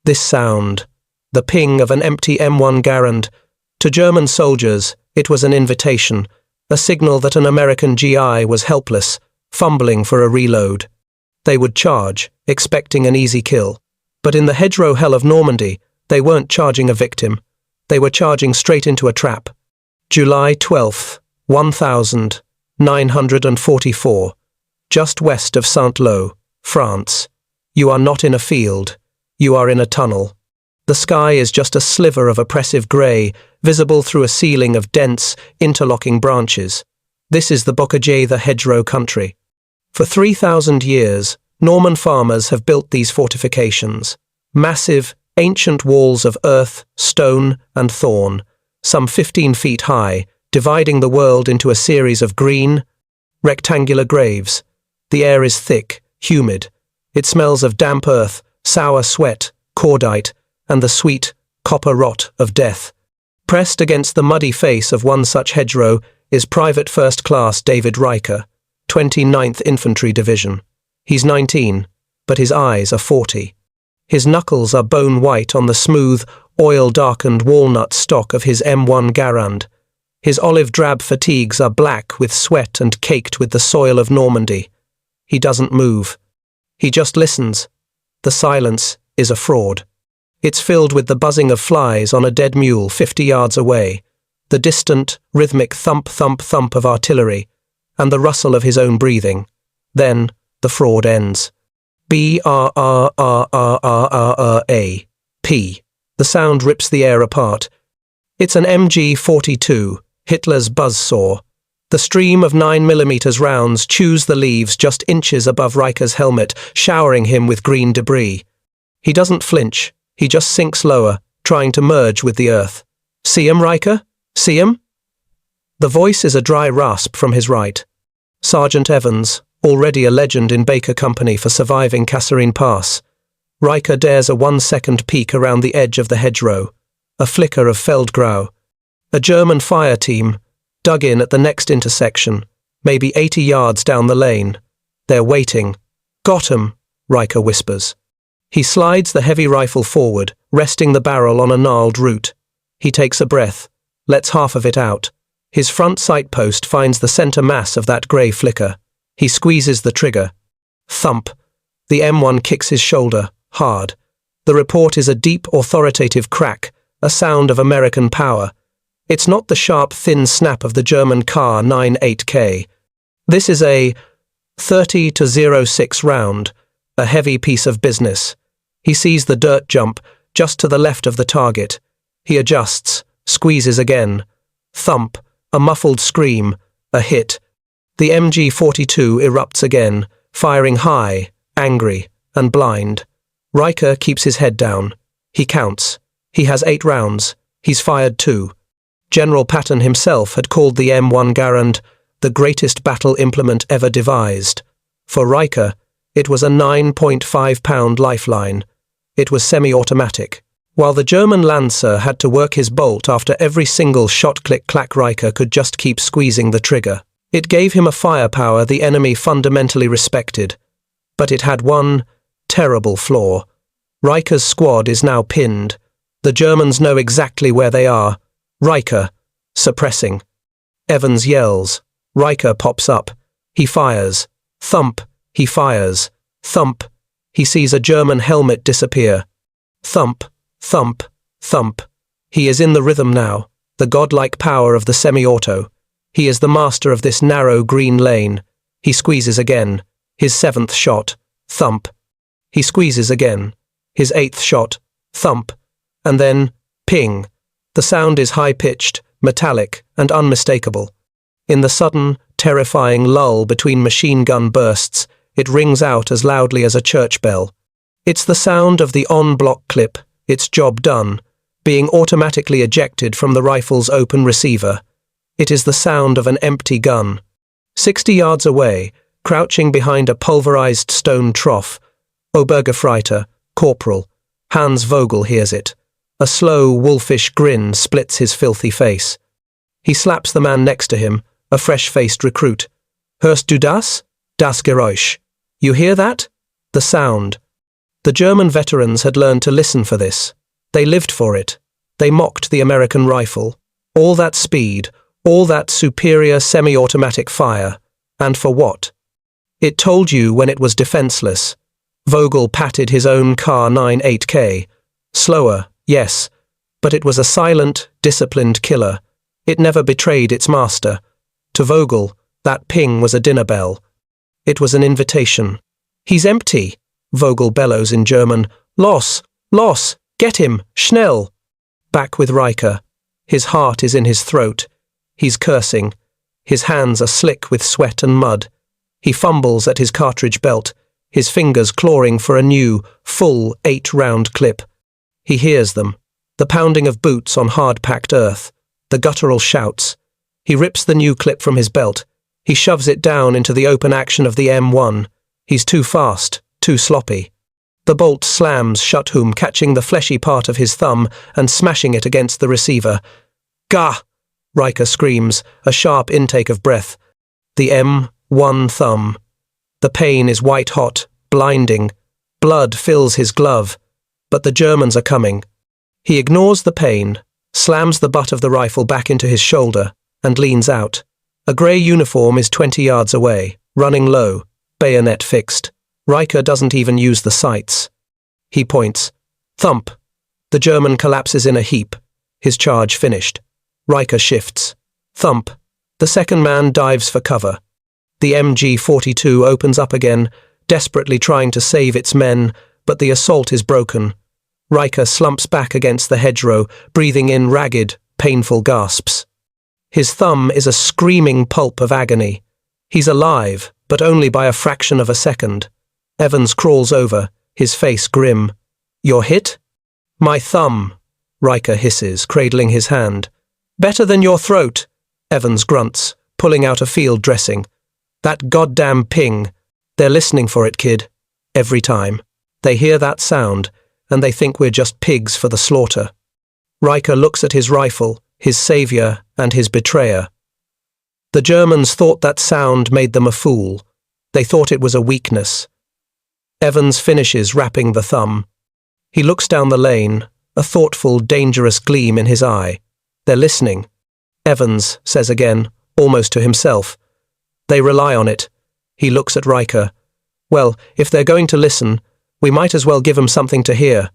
This sound, the ping of an empty M1 Garand. To German soldiers, it was an invitation, a signal that an American GI was helpless, fumbling for a reload. They would charge, expecting an easy kill. But in the hedgerow hell of Normandy, they weren't charging a victim. They were charging straight into a trap. July 12th, 1944, just west of Saint-Lô, France. You are not in a field. You are in a tunnel. The sky is just a sliver of oppressive grey, visible through a ceiling of dense, interlocking branches. This is the Bocage, the hedgerow country. For 3,000 years, Norman farmers have built these fortifications. Massive, ancient walls of earth, stone, and thorn, some 15 feet high, dividing the world into a series of green, rectangular graves. The air is thick, humid. It smells of damp earth, sour sweat, cordite, and the sweet, copper rot of death. Pressed against the muddy face of one such hedgerow is Private First Class David Riker, 29th Infantry Division. He's 19, but his eyes are 40. His knuckles are bone white on the smooth, oil-darkened walnut stock of his M1 Garand. His olive-drab fatigues are black with sweat and caked with the soil of Normandy. He doesn't move. He just listens. The silence is a fraud. It's filled with the buzzing of flies on a dead mule 50 yards away, the distant, rhythmic thump-thump-thump of artillery, and the rustle of his own breathing. Then the fraud ends. B-R-R-R-R-R-R-A. P. The sound rips the air apart. It's an MG-42, Hitler's buzzsaw. The stream of 9mm rounds chews the leaves just inches above Riker's helmet, showering him with green debris. He doesn't flinch. He just sinks lower, trying to merge with the earth. See him, Riker? See him? The voice is a dry rasp from his right. Sergeant Evans, already a legend in Baker Company for surviving Kasserine Pass. Riker dares a 1-second peek around the edge of the hedgerow, a flicker of Feldgrau. A German fire team, dug in at the next intersection, maybe 80 yards down the lane. They're waiting. Got 'em, Riker whispers. He slides the heavy rifle forward, resting the barrel on a gnarled root. He takes a breath, lets half of it out. His front sight post finds the center mass of that grey flicker. He squeezes the trigger. Thump. The M1 kicks his shoulder, hard. The report is a deep, authoritative crack, a sound of American power. It's not the sharp, thin snap of the German Kar 98K. This is a 30-06 round, a heavy piece of business. He sees the dirt jump just to the left of the target. He adjusts, squeezes again. Thump, a muffled scream, a hit. The MG-42 erupts again, firing high, angry, and blind. Riker keeps his head down. He counts. He has 8 rounds. He's fired 2. General Patton himself had called the M1 Garand the greatest battle implement ever devised. For Riker, it was a 9.5-pound lifeline. It was semi-automatic. While the German Lancer had to work his bolt after every single shot, click-clack, Riker could just keep squeezing the trigger. It gave him a firepower the enemy fundamentally respected. But it had one terrible flaw. Riker's squad is now pinned. The Germans know exactly where they are. Riker, suppressing. Evans yells. Riker pops up. He fires. Thump. He fires. Thump. He sees a German helmet disappear. Thump. Thump. Thump. He is in the rhythm now, the godlike power of the semi-auto. He is the master of this narrow green lane. He squeezes again. His 7th shot. Thump. He squeezes again. His 8th shot. Thump. And then, ping. The sound is high-pitched, metallic, and unmistakable. In the sudden, terrifying lull between machine gun bursts, it rings out as loudly as a church bell. It's the sound of the on-block clip, its job done, being automatically ejected from the rifle's open receiver. It is the sound of an empty gun. 60 yards away, crouching behind a pulverized stone trough, Obergefreiter, Corporal, Hans Vogel hears it. A slow, wolfish grin splits his filthy face. He slaps the man next to him, a fresh-faced recruit. Hörst du das? Das Geräusch. You hear that? The sound. The German veterans had learned to listen for this. They lived for it. They mocked the American rifle. All that speed, all that superior semi-automatic fire. And for what? It told you when it was defenseless. Vogel patted his own Car 98K. Slower, yes, but it was a silent, disciplined killer. It never betrayed its master. To Vogel, that ping was a dinner bell. It was an invitation. "He's empty," Vogel bellows in German. "Los, los, get him, schnell." Back with Riker. His heart is in his throat. He's cursing. His hands are slick with sweat and mud. He fumbles at his cartridge belt, his fingers clawing for a new, full 8-round clip. He hears them. The pounding of boots on hard-packed earth. The guttural shouts. He rips the new clip from his belt. He shoves it down into the open action of the M1. He's too fast, too sloppy. The bolt slams shut, catching the fleshy part of his thumb and smashing it against the receiver. "Gah!" Riker screams, a sharp intake of breath. The M1 thumb. The pain is white-hot, blinding. Blood fills his glove. But the Germans are coming. He ignores the pain, slams the butt of the rifle back into his shoulder, and leans out. A grey uniform is 20 yards away, running low, bayonet fixed. Riker doesn't even use the sights. He points. Thump. The German collapses in a heap, his charge finished. Riker shifts. Thump. The second man dives for cover. The MG-42 opens up again, desperately trying to save its men, but the assault is broken. Riker slumps back against the hedgerow, breathing in ragged, painful gasps. His thumb is a screaming pulp of agony. He's alive, but only by a fraction of a second. Evans crawls over, his face grim. "You're hit?" "My thumb," Riker hisses, cradling his hand. "Better than your throat," Evans grunts, pulling out a field dressing. "That goddamn ping. They're listening for it, kid. Every time. They hear that sound, and they think we're just pigs for the slaughter." Riker looks at his rifle, his savior and his betrayer. The Germans thought that sound made them a fool. They thought it was a weakness. Evans finishes wrapping the thumb. He looks down the lane, a thoughtful, dangerous gleam in his eye. They're listening. Evans says again, almost to himself. They rely on it. He looks at Riker. Well, if they're going to listen, we might as well give them something to hear.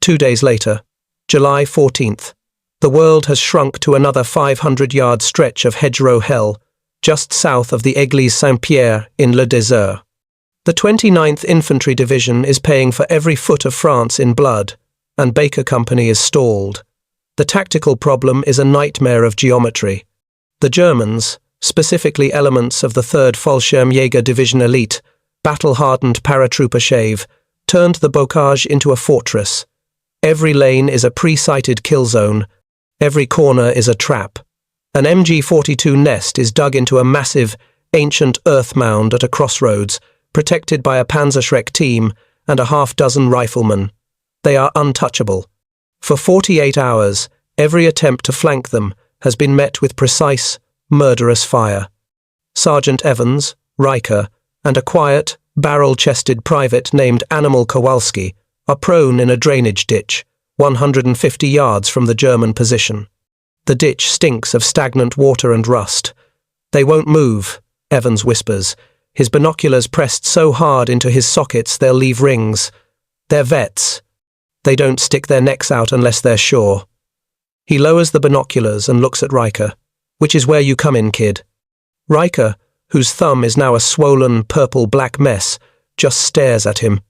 2 days later, July 14th. The world has shrunk to another 500-yard stretch of hedgerow hell, just south of the Église Saint-Pierre in Le Désert. The 29th Infantry Division is paying for every foot of France in blood, and Baker Company is stalled. The tactical problem is a nightmare of geometry. The Germans, specifically elements of the 3rd Fallschirmjäger Division Elite, battle-hardened paratrooper shave, turned the Bocage into a fortress. Every lane is a pre-sighted kill zone. Every corner is a trap. An MG-42 nest is dug into a massive, ancient earth mound at a crossroads, protected by a Panzerschreck team and a half-dozen riflemen. They are untouchable. For 48 hours, every attempt to flank them has been met with precise, murderous fire. Sergeant Evans, Riker, and a quiet, barrel-chested private named Animal Kowalski are prone in a drainage ditch, 150 yards from the German position. The ditch stinks of stagnant water and rust. "They won't move," Evans whispers, his binoculars pressed so hard into his sockets they'll leave rings. "They're vets. They don't stick their necks out unless they're sure." He lowers the binoculars and looks at Riker. "Which is where you come in, kid." Riker, whose thumb is now a swollen, purple-black mess, just stares at him.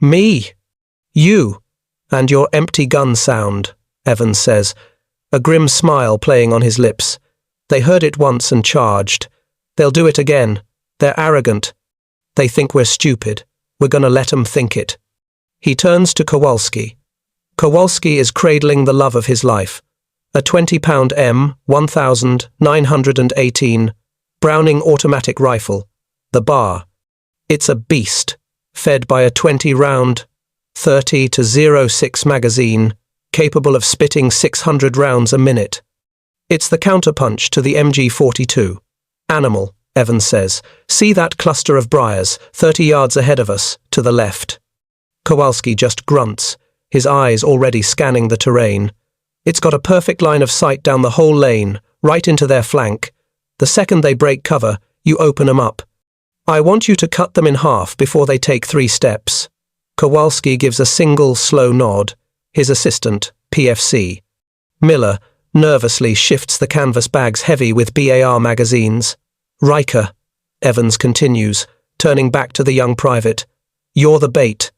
"Me? You? And your empty gun sound," Evans says, a grim smile playing on his lips. "They heard it once and charged. They'll do it again. They're arrogant. They think we're stupid. We're gonna let 'em think it." He turns to Kowalski. Kowalski is cradling the love of his life. A 20-pound M1918 Browning automatic rifle, the BAR. It's a beast, fed by a 20-round, 30-06 magazine, capable of spitting 600 rounds a minute. It's the counterpunch to the MG-42. "Animal," Evans says. "See that cluster of briars, 30 yards ahead of us, to the left." Kowalski just grunts, his eyes already scanning the terrain. It's got a perfect line of sight down the whole lane, right into their flank. The second they break cover, you open 'em up. I want you to cut them in half before they take 3 steps. Kowalski gives a single, slow nod. His assistant, PFC. Miller nervously shifts the canvas bags heavy with BAR magazines. Riker, Evans continues, turning back to the young private. You're the bait.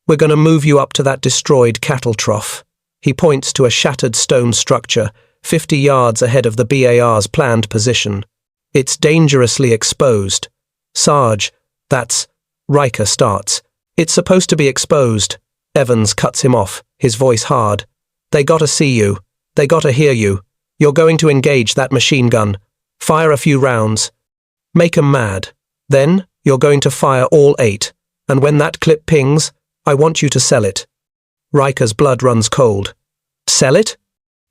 We're going to move you up to that destroyed cattle trough. He points to a shattered stone structure, 50 yards ahead of the BAR's planned position. It's dangerously exposed. Sarge, that's... Riker starts. It's supposed to be exposed. Evans cuts him off, his voice hard. They gotta see you. They gotta hear you. You're going to engage that machine gun. Fire a few rounds. Make 'em mad. Then, you're going to fire all 8. And when that clip pings, I want you to sell it. Riker's blood runs cold. Sell it?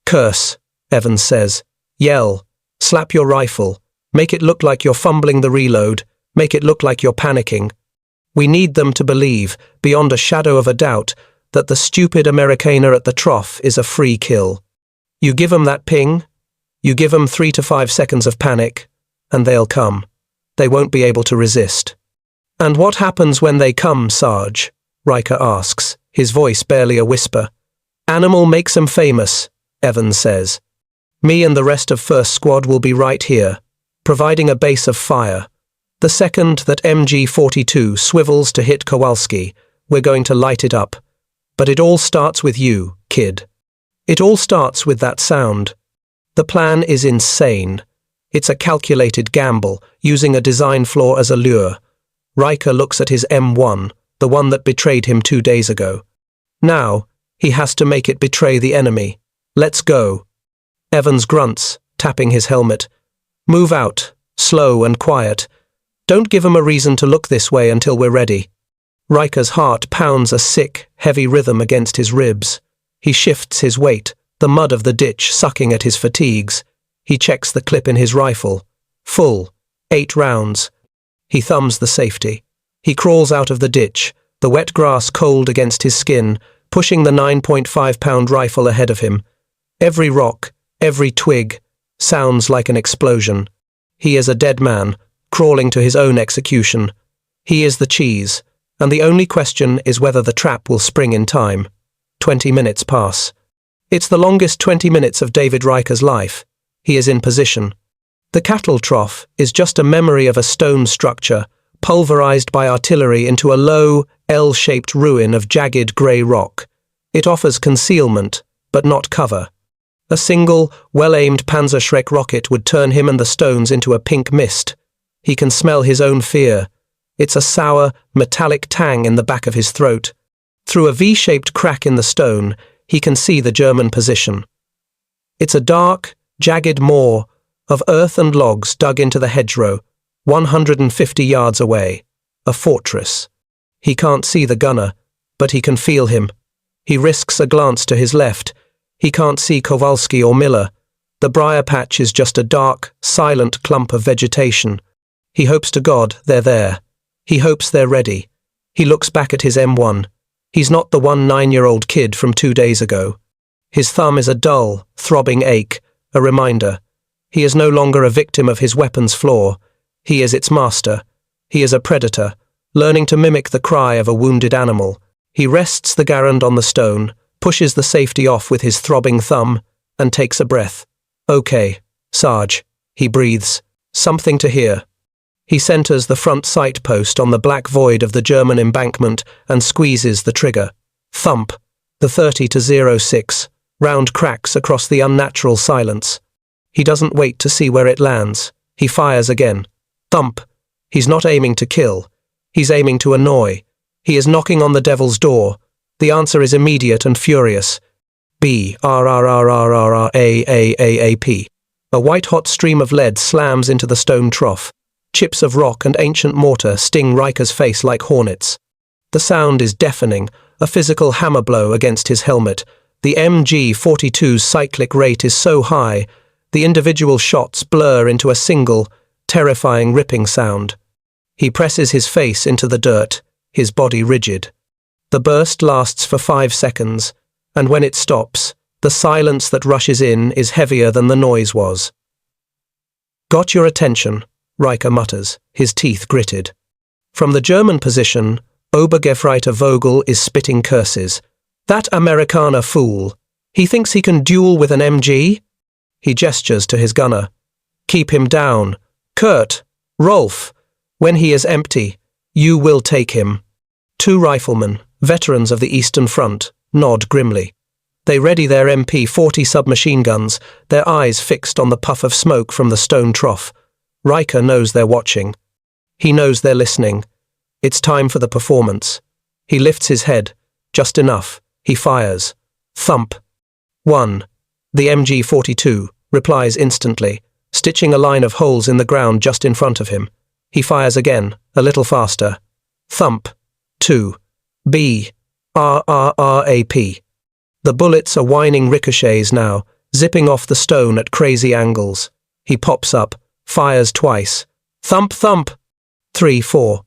Curse, Evans says. Yell. Slap your rifle. Make it look like you're fumbling the reload. Make it look like you're panicking. We need them to believe, beyond a shadow of a doubt, that the stupid Amerikaner at the trough is a free kill. You give 'em that ping, you give 'em 3 to 5 seconds of panic, and they'll come. They won't be able to resist. And what happens when they come, Sarge? Riker asks, his voice barely a whisper. Animal makes 'em famous, Evans says. Me and the rest of First Squad will be right here, providing a base of fire. The second that MG-42 swivels to hit Kowalski, we're going to light it up. But it all starts with you, kid. It all starts with that sound. The plan is insane. It's a calculated gamble, using a design flaw as a lure. Riker looks at his M1, the one that betrayed him 2 days ago. Now, he has to make it betray the enemy. Let's go. Evans grunts, tapping his helmet. Move out, slow and quiet. Don't give 'em a reason to look this way until we're ready. Riker's heart pounds a sick, heavy rhythm against his ribs. He shifts his weight, the mud of the ditch sucking at his fatigues. He checks the clip in his rifle. Full, 8 rounds. He thumbs the safety. He crawls out of the ditch, the wet grass cold against his skin, pushing the 9.5-pound rifle ahead of him. Every rock, every twig, sounds like an explosion. He is a dead man, crawling to his own execution. He is the cheese, and the only question is whether the trap will spring in time. 20 minutes pass. It's the longest 20 minutes of David Riker's life. He is in position. The cattle trough is just a memory of a stone structure, pulverized by artillery into a low, L-shaped ruin of jagged grey rock. It offers concealment, but not cover. A single, well-aimed Panzerschreck rocket would turn him and the stones into a pink mist. He can smell his own fear. It's a sour, metallic tang in the back of his throat. Through a V-shaped crack in the stone, he can see the German position. It's a dark, jagged moor of earth and logs dug into the hedgerow, 150 yards away. A fortress. He can't see the gunner, but he can feel him. He risks a glance to his left. He can't see Kowalski or Miller. The briar patch is just a dark, silent clump of vegetation. He hopes to God they're there. He hopes they're ready. He looks back at his M1. He's not the 9-year-old kid from 2 days ago. His thumb is a dull, throbbing ache, a reminder. He is no longer a victim of his weapon's flaw. He is its master. He is a predator, learning to mimic the cry of a wounded animal. He rests the Garand on the stone, pushes the safety off with his throbbing thumb, and takes a breath. Okay, Sarge, he breathes. Something to hear. He centers the front sight post on the black void of the German embankment and squeezes the trigger. Thump. The 30-06. Round cracks across the unnatural silence. He doesn't wait to see where it lands. He fires again. Thump. He's not aiming to kill. He's aiming to annoy. He is knocking on the devil's door. The answer is immediate and furious. B-R-R-R-R-R-R-A-A-A-A-P. A white-hot stream of lead slams into the stone trough. Chips of rock and ancient mortar sting Riker's face like hornets. The sound is deafening, a physical hammer blow against his helmet. The MG-42's cyclic rate is so high, the individual shots blur into a single, terrifying ripping sound. He presses his face into the dirt, his body rigid. The burst lasts for 5 seconds, and when it stops, the silence that rushes in is heavier than the noise was. "Got your attention," Riker mutters, his teeth gritted. From the German position, Obergefreiter Vogel is spitting curses. "That Amerikaner fool! He thinks he can duel with an MG?" He gestures to his gunner. "Keep him down. Kurt, Rolf, when he is empty, you will take him." 2 riflemen, veterans of the Eastern Front, nod grimly. They ready their MP-40 submachine guns, their eyes fixed on the puff of smoke from the stone trough. Riker knows they're watching. He knows they're listening. It's time for the performance. He lifts his head, just enough. He fires. Thump. 1. The MG-42 replies instantly, stitching a line of holes in the ground just in front of him. He fires again, a little faster. Thump. 2. B. RRRAP. The bullets are whining ricochets now, zipping off the stone at crazy angles. He pops up, fires twice. Thump, thump. 3, 4.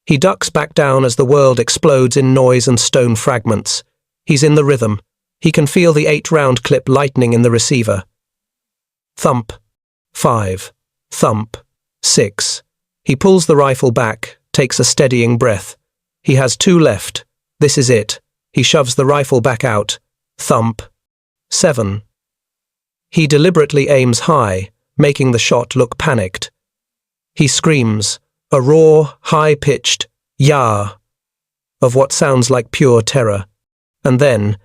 He ducks back down as the world explodes in noise and stone fragments. He's in the rhythm. He can feel the 8-round clip lightning in the receiver. Thump. 5. Thump. 6. He pulls the rifle back, takes a steadying breath. He has 2 left. This is it. He shoves the rifle back out. Thump. 7. He deliberately aims high, making the shot look panicked. He screams, a raw, high-pitched "Yah!" of what sounds like pure terror. And then,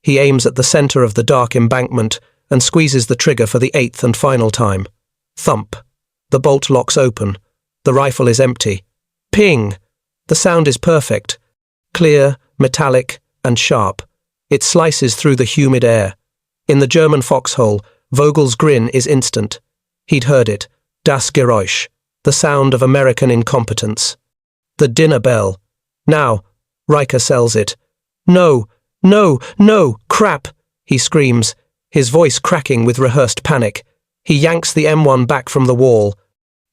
he aims at the center of the dark embankment and squeezes the trigger for the 8th and final time. Thump. The bolt locks open. The rifle is empty. Ping! The sound is perfect. Clear, metallic, and sharp. It slices through the humid air. In the German foxhole, Vogel's grin is instant. He'd heard it. Das Geräusch. The sound of American incompetence. The dinner bell. Now, Riker sells it. "No, no, no, crap!" he screams, his voice cracking with rehearsed panic. He yanks the M1 back from the wall.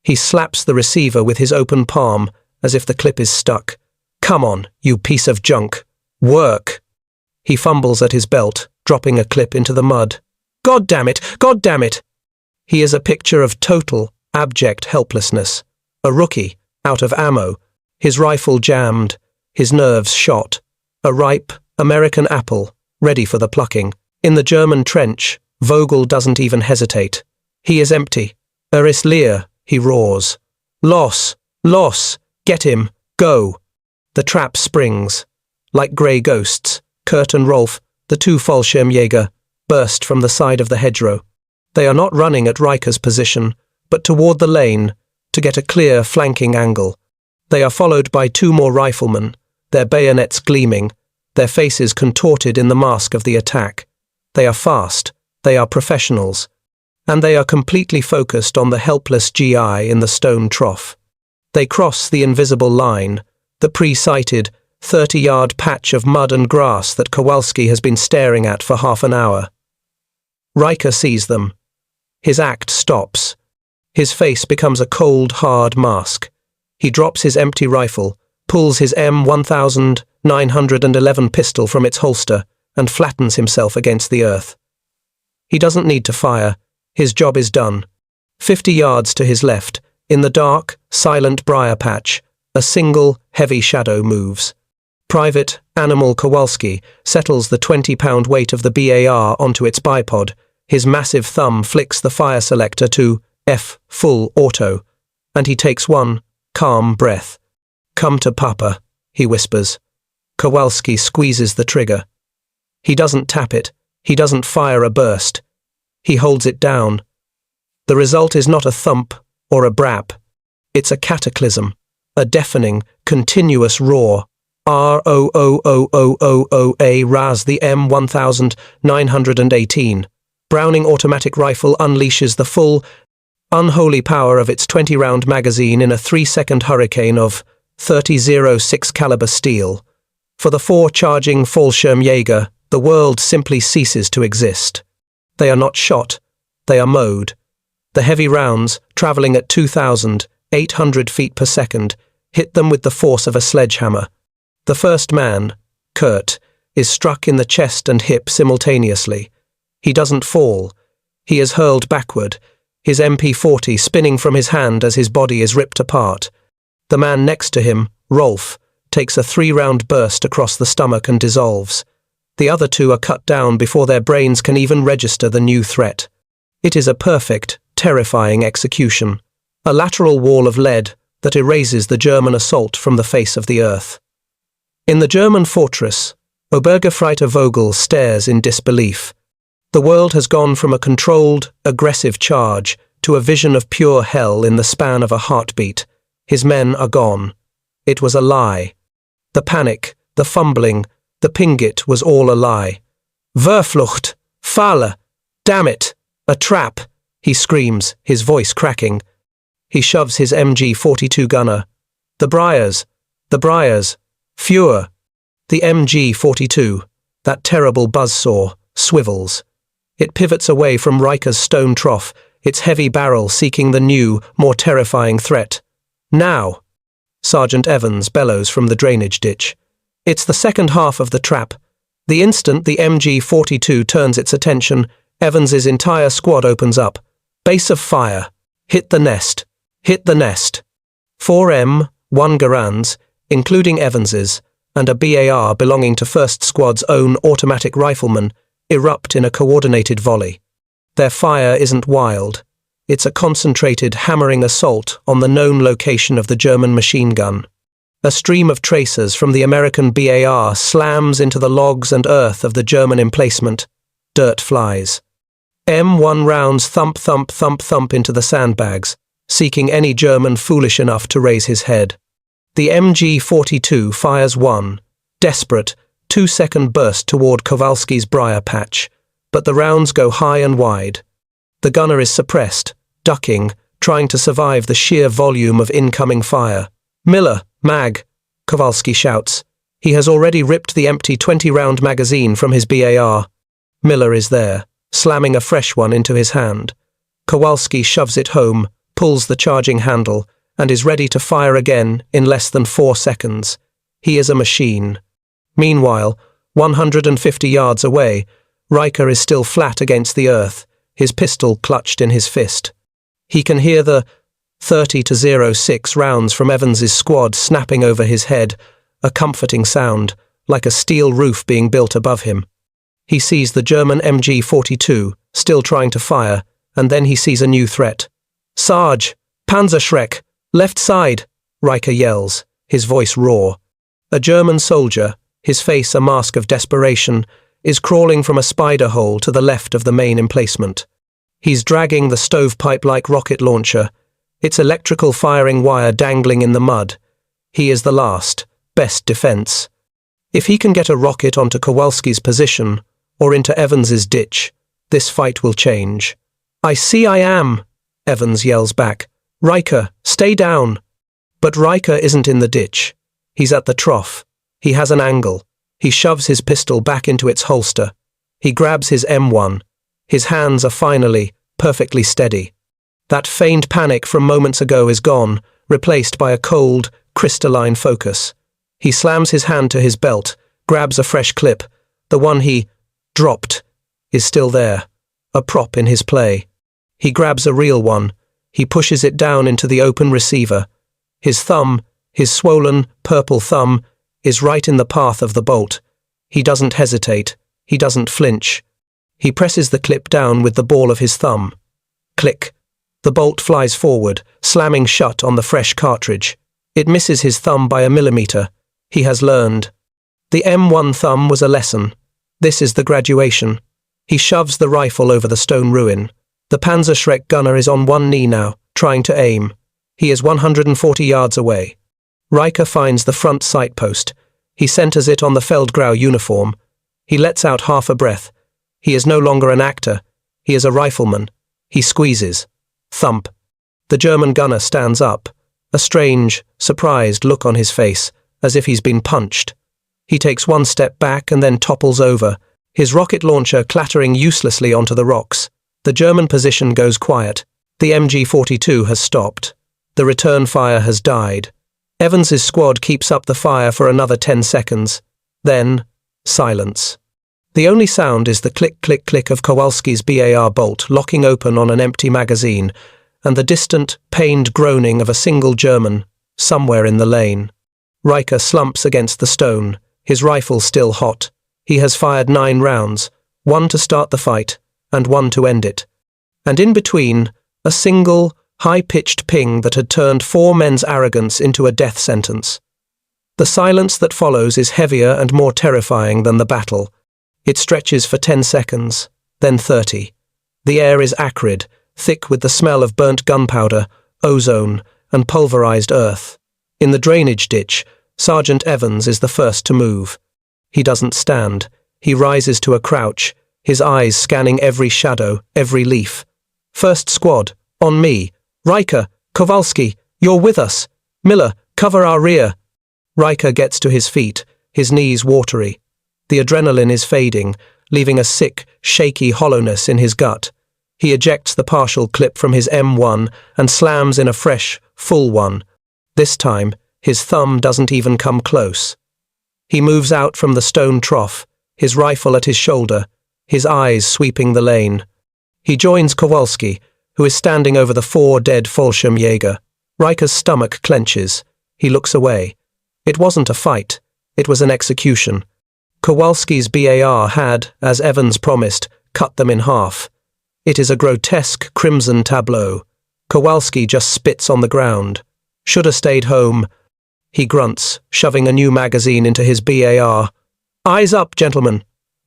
He slaps the receiver with his open palm, as if the clip is stuck. "Come on, you piece of junk. Work!" He fumbles at his belt, dropping a clip into the mud. "God damn it! God damn it!" He is a picture of total, abject helplessness. A rookie, out of ammo, his rifle jammed, his nerves shot. A ripe, American apple, ready for the plucking. In the German trench, Vogel doesn't even hesitate. He is empty. "Ist leer," he roars. "Los! Los! Get him! Go!" The trap springs. Like grey ghosts, Kurt and Rolf, the 2 Fallschirmjäger, burst from the side of the hedgerow. They are not running at Riker's position, but toward the lane, to get a clear flanking angle. They are followed by 2 more riflemen, their bayonets gleaming, their faces contorted in the mask of the attack. They are fast, they are professionals, and they are completely focused on the helpless GI in the stone trough. They cross the invisible line, the pre-sighted 30-yard patch of mud and grass that Kowalski has been staring at for half an hour. Riker sees them. His act stops. His face becomes a cold, hard mask. He drops his empty rifle, pulls his M1911 pistol from its holster, and flattens himself against the earth. He doesn't need to fire. His job is done. 50 yards to his left, in the dark, silent briar patch, a single, heavy shadow moves. Private Animal Kowalski settles the 20-pound weight of the BAR onto its bipod. His massive thumb flicks the fire selector to F, full auto, and he takes one calm breath. "Come to Papa," he whispers. Kowalski squeezes the trigger. He doesn't tap it. He doesn't fire a burst. He holds it down. The result is not a thump or a brap. It's a cataclysm, a deafening, continuous roar. R-O-O-O-O-O-O-A Raz the M1918. Browning automatic rifle unleashes the full, unholy power of its 20-round magazine in a 3-second hurricane of .30-06 caliber steel. For the 4 charging Fallschirmjäger, the world simply ceases to exist. They are not shot, they are mowed. The heavy rounds, travelling at 2,800 feet per second, hit them with the force of a sledgehammer. The first man, Kurt, is struck in the chest and hip simultaneously. He doesn't fall. He is hurled backward, his MP40 spinning from his hand as his body is ripped apart. The man next to him, Rolf, takes a 3-round burst across the stomach and dissolves. The other two are cut down before their brains can even register the new threat. It is a perfect, terrifying execution. A lateral wall of lead that erases the German assault from the face of the earth. In the German fortress, Obergefreiter Vogel stares in disbelief. The world has gone from a controlled, aggressive charge to a vision of pure hell in the span of a heartbeat. His men are gone. It was a lie. The panic, the fumbling, the pingit was all a lie. Verflucht! Falle! Damn it! A trap! He screams, his voice cracking. He shoves his MG42 gunner. The Briars! The Briars! Fuhr! The MG42, that terrible buzzsaw, swivels. It pivots away from Riker's stone trough, its heavy barrel seeking the new, more terrifying threat. Now! Sergeant Evans bellows from the drainage ditch. It's the second half of the trap. The instant the MG42 turns its attention, Evans's entire squad opens up. Base of fire. Hit the nest. Hit the nest. 4 M1 Garands, including Evans's, and a BAR belonging to 1st Squad's own automatic rifleman, erupt in a coordinated volley. Their fire isn't wild. It's a concentrated, hammering assault on the known location of the German machine gun. A stream of tracers from the American BAR slams into the logs and earth of the German emplacement. Dirt flies. M1 rounds thump, thump, thump, thump into the sandbags, seeking any German foolish enough to raise his head. The MG42 fires one, desperate, 2-second burst toward Kowalski's briar patch, but the rounds go high and wide. The gunner is suppressed, ducking, trying to survive the sheer volume of incoming fire. Miller, mag, Kowalski shouts. He has already ripped the empty 20-round magazine from his BAR. Miller is there, slamming a fresh one into his hand. Kowalski shoves it home, pulls the charging handle, and is ready to fire again in less than 4 seconds. He is a machine. Meanwhile, 150 yards away, Riker is still flat against the earth, his pistol clutched in his fist. He can hear the 30-06 rounds from Evans's squad snapping over his head, a comforting sound, like a steel roof being built above him. He sees the German MG42, still trying to fire, and then he sees a new threat. Sarge! Panzerschreck! Left side! Riker yells, his voice raw. A German soldier, his face a mask of desperation, is crawling from a spider hole to the left of the main emplacement. He's dragging the stovepipe-like rocket launcher, its electrical firing wire dangling in the mud. He is the last, best defense. If he can get a rocket onto Kowalski's position, or into Evans's ditch, this fight will change. I see I am, Evans yells back. Riker, stay down. But Riker isn't in the ditch. He's at the trough. He has an angle. He shoves his pistol back into its holster. He grabs his M1. His hands are finally, perfectly steady. That feigned panic from moments ago is gone, replaced by a cold, crystalline focus. He slams his hand to his belt, grabs a fresh clip. The one he dropped is still there, a prop in his play. He grabs a real one. He pushes it down into the open receiver. His thumb, his swollen, purple thumb, is right in the path of the bolt. He doesn't hesitate. He doesn't flinch. He presses the clip down with the ball of his thumb. Click. The bolt flies forward, slamming shut on the fresh cartridge. It misses his thumb by a millimeter. He has learned. The M1 thumb was a lesson. This is the graduation. He shoves the rifle over the stone ruin. The Panzerschreck gunner is on one knee now, trying to aim. He is 140 yards away. Riker finds the front sight post. He centers it on the Feldgrau uniform. He lets out half a breath. He is no longer an actor. He is a rifleman. He squeezes. Thump. The German gunner stands up, a strange, surprised look on his face, as if he's been punched. He takes one step back and then topples over, his rocket launcher clattering uselessly onto the rocks. The German position goes quiet. The MG42 has stopped. The return fire has died. Evans's squad keeps up the fire for another 10 seconds. Then, silence. The only sound is the click-click-click of Kowalski's BAR bolt locking open on an empty magazine, and the distant, pained groaning of a single German, somewhere in the lane. Riker slumps against the stone, his rifle still hot. He has fired 9 rounds, 1 to start the fight, and 1 to end it. And in between, a single, high-pitched ping that had turned 4 men's arrogance into a death sentence. The silence that follows is heavier and more terrifying than the battle. It stretches for 10 seconds, then 30. The air is acrid, thick with the smell of burnt gunpowder, ozone, and pulverized earth. In the drainage ditch, Sergeant Evans is the first to move. He doesn't stand. He rises to a crouch, his eyes scanning every shadow, every leaf. First squad, on me. Riker, Kowalski, you're with us. Miller, cover our rear. Riker gets to his feet, his knees watery. The adrenaline is fading, leaving a sick, shaky hollowness in his gut. He ejects the partial clip from his M1 and slams in a fresh, full one. This time, his thumb doesn't even come close. He moves out from the stone trough, his rifle at his shoulder, his eyes sweeping the lane. He joins Kowalski, who is standing over the 4 dead Fallschirmjäger. Riker's stomach clenches. He looks away. It wasn't a fight. It was an execution. Kowalski's BAR had, as Evans promised, cut them in half. It is a grotesque crimson tableau. Kowalski just spits on the ground. Should have stayed home. He grunts, shoving a new magazine into his BAR. Eyes up, gentlemen.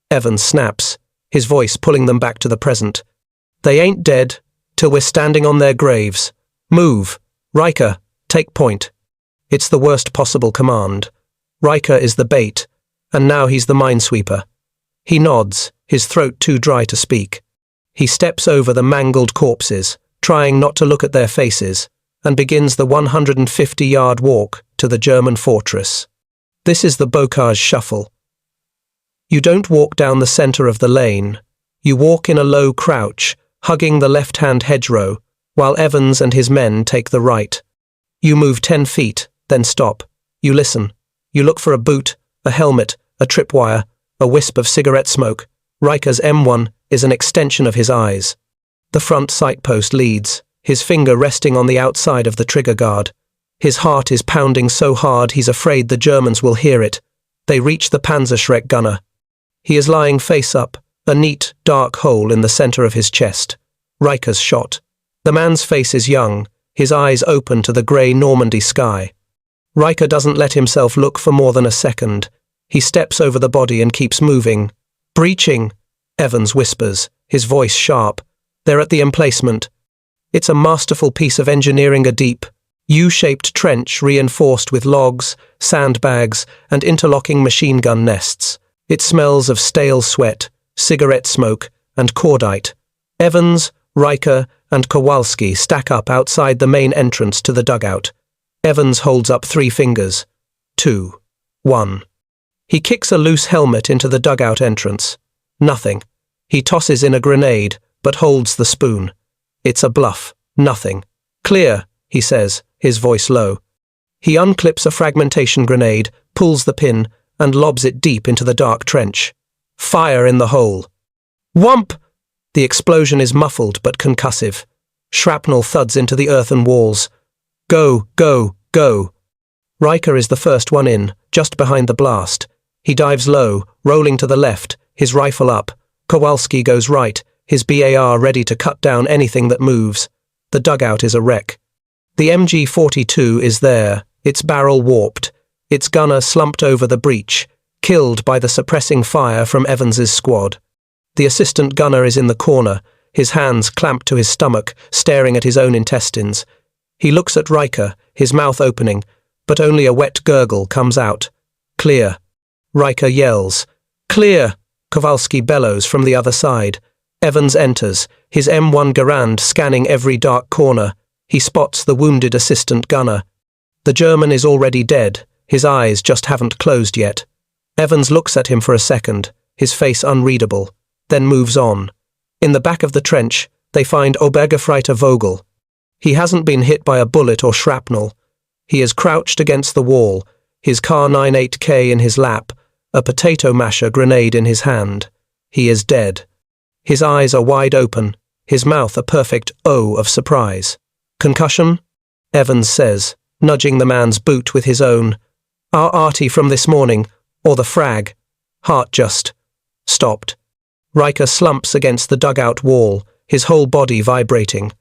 Evans snaps, his voice pulling them back to the present. They ain't dead, till we're standing on their graves. Move. Riker, take point. It's the worst possible command. Riker is the bait, and now he's the minesweeper. He nods, his throat too dry to speak. He steps over the mangled corpses, trying not to look at their faces, and begins the 150-yard walk to the German fortress. This is the Bocage shuffle. You don't walk down the center of the lane. You walk in a low crouch, hugging the left-hand hedgerow, while Evans and his men take the right. You move 10 feet, then stop. You listen. You look for a boot, a helmet, a tripwire, a wisp of cigarette smoke. Riker's M1 is an extension of his eyes. The front sight post leads, his finger resting on the outside of the trigger guard. His heart is pounding so hard he's afraid the Germans will hear it. They reach the Panzerschreck gunner. He is lying face up, a neat, dark hole in the center of his chest. Riker's shot. The man's face is young, his eyes open to the grey Normandy sky. Riker doesn't let himself look for more than a second. He steps over the body and keeps moving. Breaching, Evans whispers, his voice sharp. They're at the emplacement. It's a masterful piece of engineering, a deep, U-shaped trench reinforced with logs, sandbags, and interlocking machine gun nests. It smells of stale sweat, cigarette smoke, and cordite. Evans, Riker, and Kowalski stack up outside the main entrance to the dugout. Evans holds up 3 fingers. 2. 1. He kicks a loose helmet into the dugout entrance. Nothing. He tosses in a grenade, but holds the spoon. It's a bluff. Nothing. Clear, he says, his voice low. He unclips a fragmentation grenade, pulls the pin, and lobs it deep into the dark trench. Fire in the hole. Whump! The explosion is muffled but concussive. Shrapnel thuds into the earthen walls. Go, go, go. Riker is the first one in, just behind the blast. He dives low, rolling to the left, his rifle up. Kowalski goes right, his BAR ready to cut down anything that moves. The dugout is a wreck. The MG-42 is there, its barrel warped, its gunner slumped over the breach, killed by the suppressing fire from Evans's squad. The assistant gunner is in the corner, his hands clamped to his stomach, staring at his own intestines. He looks at Riker, his mouth opening, but only a wet gurgle comes out. Clear. Riker yells. Clear! Kowalski bellows from the other side. Evans enters, his M1 Garand scanning every dark corner. He spots the wounded assistant gunner. The German is already dead, his eyes just haven't closed yet. Evans looks at him for a second, his face unreadable, then moves on. In the back of the trench, they find Obergefreiter Vogel. He hasn't been hit by a bullet or shrapnel. He is crouched against the wall, his Kar 98K in his lap, a potato masher grenade in his hand. He is dead. His eyes are wide open, his mouth a perfect O of surprise. Concussion? Evans says, nudging the man's boot with his own. Our arty from this morning, or the frag. Heart just stopped. Riker slumps against the dugout wall, his whole body vibrating.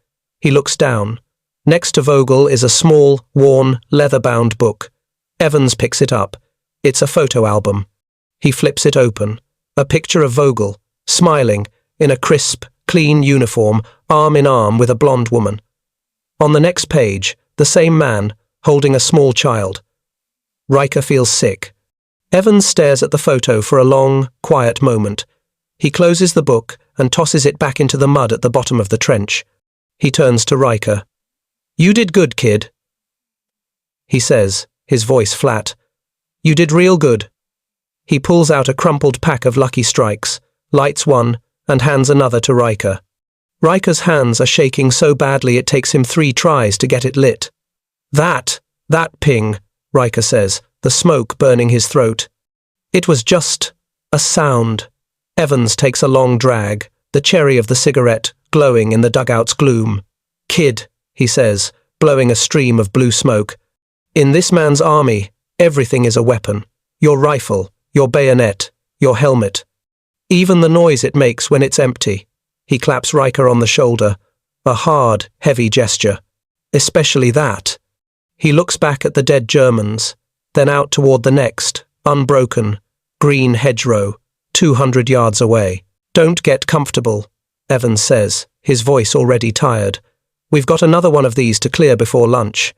He looks down. Next to Vogel is a small, worn, leather-bound book. Evans picks it up. It's a photo album. He flips it open. A picture of Vogel, smiling, in a crisp, clean uniform, arm in arm with a blonde woman. On the next page, the same man, holding a small child. Riker feels sick. Evans stares at the photo for a long, quiet moment. He closes the book and tosses it back into the mud at the bottom of the trench. He turns to Riker. You did good, kid. He says, his voice flat. You did real good. He pulls out a crumpled pack of Lucky Strikes, lights one, and hands another to Riker. Riker's hands are shaking so badly it takes him 3 tries to get it lit. That ping, Riker says, the smoke burning his throat. It was just a sound. Evans takes a long drag, the cherry of the cigarette glowing in the dugout's gloom. Kid, he says, blowing a stream of blue smoke. In this man's army, everything is a weapon. Your rifle, your bayonet, your helmet. Even the noise it makes when it's empty. He claps Riker on the shoulder, a hard, heavy gesture. Especially that. He looks back at the dead Germans, then out toward the next, unbroken, green hedgerow, 200 yards away. Don't get comfortable, Evans says, his voice already tired. We've got another one of these to clear before lunch.